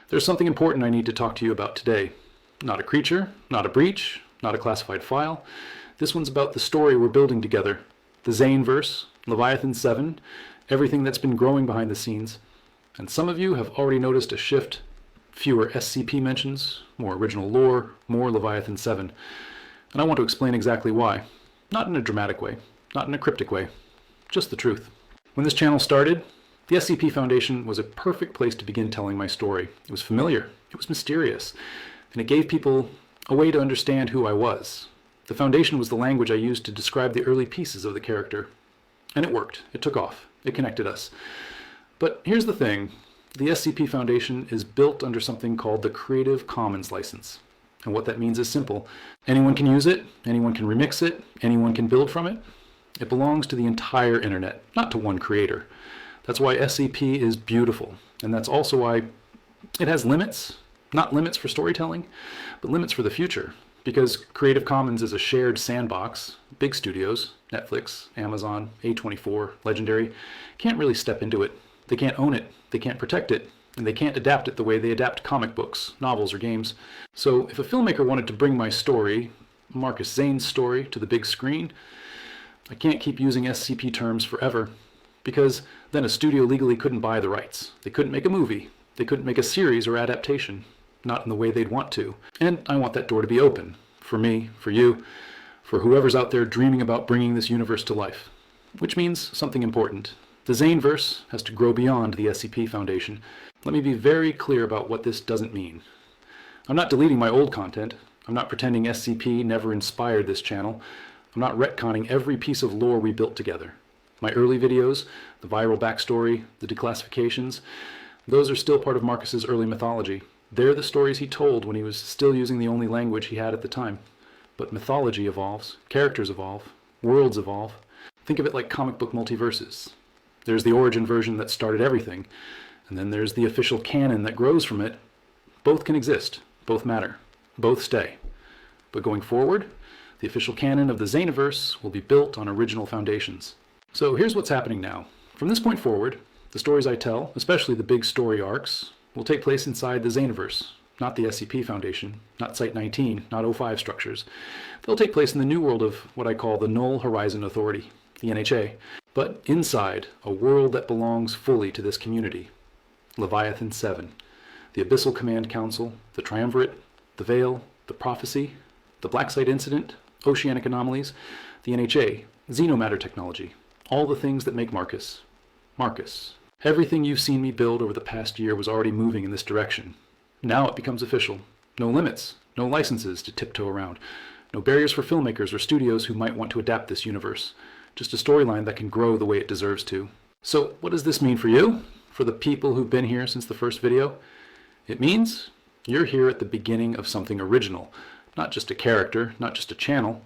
There's something important I need to talk to you about today. Not a creature, not a breach, not a classified file. This one's about the story we're building together. The Zaneverse, Leviathan 7, everything that's been growing behind the scenes. And some of you have already noticed a shift. Fewer SCP mentions, more original lore, more Leviathan 7. And I want to explain exactly why. Not in a dramatic way, not in a cryptic way, just the truth. When this channel started, the SCP Foundation was a perfect place to begin telling my story. It was familiar, it was mysterious, and it gave people a way to understand who I was. The Foundation was the language I used to describe the early pieces of the character. And it worked, it took off, it connected us. But here's the thing, the SCP Foundation is built under something called the Creative Commons license. And what that means is simple. Anyone can use it, anyone can remix it, anyone can build from it. It belongs to the entire internet, not to one creator. That's why SCP is beautiful, and that's also why it has limits. Not limits for storytelling, but limits for the future. Because Creative Commons is a shared sandbox, big studios, Netflix, Amazon, A24, Legendary, can't really step into it. They can't own it, they can't protect it, and they can't adapt it the way they adapt comic books, novels, or games. So if a filmmaker wanted to bring my story, Marcus Zane's story, to the big screen, I can't keep using SCP terms forever, because then a studio legally couldn't buy the rights. They couldn't make a movie. They couldn't make a series or adaptation, not in the way they'd want to. And I want that door to be open, for me, for you, for whoever's out there dreaming about bringing this universe to life. Which means something important. The Zaneverse has to grow beyond the SCP Foundation. Let me be very clear about what this doesn't mean. I'm not deleting my old content. I'm not pretending SCP never inspired this channel. I'm not retconning every piece of lore we built together. My early videos, the viral backstory, the declassifications, those are still part of Marcus's early mythology. They're the stories he told when he was still using the only language he had at the time. But mythology evolves, characters evolve, worlds evolve. Think of it like comic book multiverses. There's the origin version that started everything, and then there's the official canon that grows from it. Both can exist, both matter, both stay. But going forward, the official canon of the Zaneverse will be built on original foundations. So here's what's happening now. From this point forward, the stories I tell, especially the big story arcs, will take place inside the Zaneverse, not the SCP Foundation, not Site-19, not O5 structures. They'll take place in the new world of what I call the Null Horizon Authority, the NHA, but inside a world that belongs fully to this community. Leviathan 7, the Abyssal Command Council, the Triumvirate, the Veil, the Prophecy, the Black Site Incident, Oceanic Anomalies, the NHA, Xenomatter Technology, all the things that make Marcus, Marcus. Everything you've seen me build over the past year was already moving in this direction. Now it becomes official. No limits, no licenses to tiptoe around, no barriers for filmmakers or studios who might want to adapt this universe. Just a storyline that can grow the way it deserves to. So what does this mean for you? For the people who've been here since the first video? It means you're here at the beginning of something original. Not just a character, not just a channel,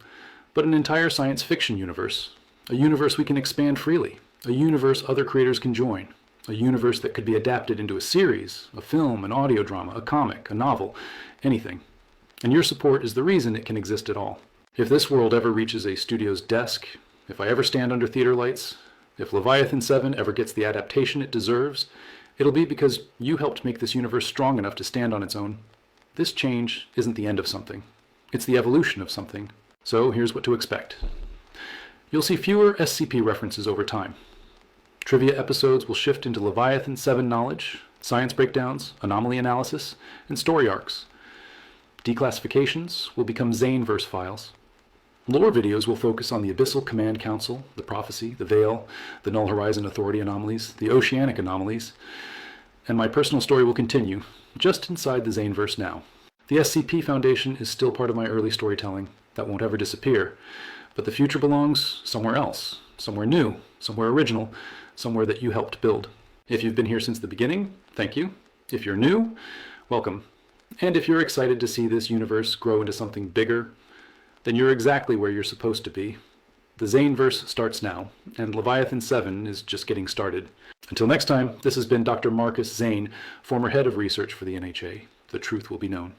but an entire science fiction universe. A universe we can expand freely. A universe other creators can join. A universe that could be adapted into a series, a film, an audio drama, a comic, a novel, anything. And your support is the reason it can exist at all. If this world ever reaches a studio's desk, if I ever stand under theater lights, if Leviathan 7 ever gets the adaptation it deserves, it'll be because you helped make this universe strong enough to stand on its own. This change isn't the end of something. It's the evolution of something. So here's what to expect. You'll see fewer SCP references over time. Trivia episodes will shift into Leviathan 7 knowledge, science breakdowns, anomaly analysis, and story arcs. Declassifications will become Zaneverse files. Lore videos will focus on the Abyssal Command Council, the Prophecy, the Veil, the Null Horizon Authority anomalies, the Oceanic anomalies, and my personal story will continue, just inside the Zaneverse now. The SCP Foundation is still part of my early storytelling. That won't ever disappear. But the future belongs somewhere else, somewhere new, somewhere original, somewhere that you helped build. If you've been here since the beginning, thank you. If you're new, welcome. And if you're excited to see this universe grow into something bigger, then you're exactly where you're supposed to be. The Zaneverse starts now, and Leviathan 7 is just getting started. Until next time, this has been Dr. Marcus Zane, former head of research for the NHA. The truth will be known.